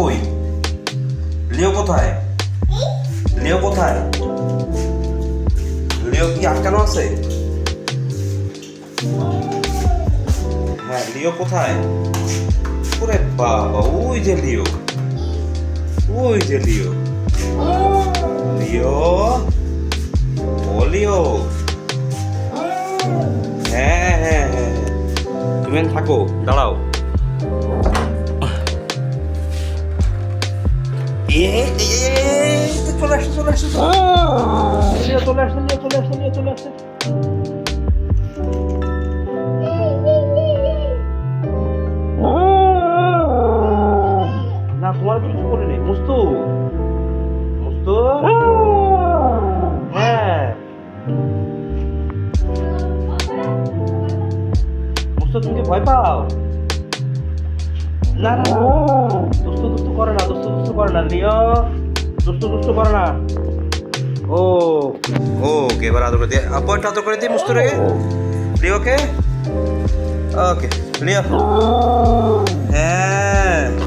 কই? লিও কোথায়? লিও কোথায়? লিও কি আটকানো আছে? হ্যাঁ, লিও কোথায়? ওরে বাবা, ওই যে লিও, ওই যে লিও। লিও, ও লিও। হ্যাঁ হ্যাঁ হ্যাঁ, তুমি এখানে থাকো, দাঁড়াও। চলে আসছে, চলে আসছে, লিও চলে আসছে, লিও চলে আসছে, লিও চলে আসছে। না, তোমার কিছু করে নেই। মুস্তু, মুস্তু, হ্যাঁ মুস্তু, তুমি কি ভয় পাও? না না, দুস্তু দুস্তু করে না, দুস্তু দুস্তু করে না লিও, দুস্তু দুস্তু করে না। ও ওকে, এবার আদর করে দিয়ে, আপট আদর করে দিয়ে মুস্তু রে লিওকে। ওকে লিও, হ্যাঁ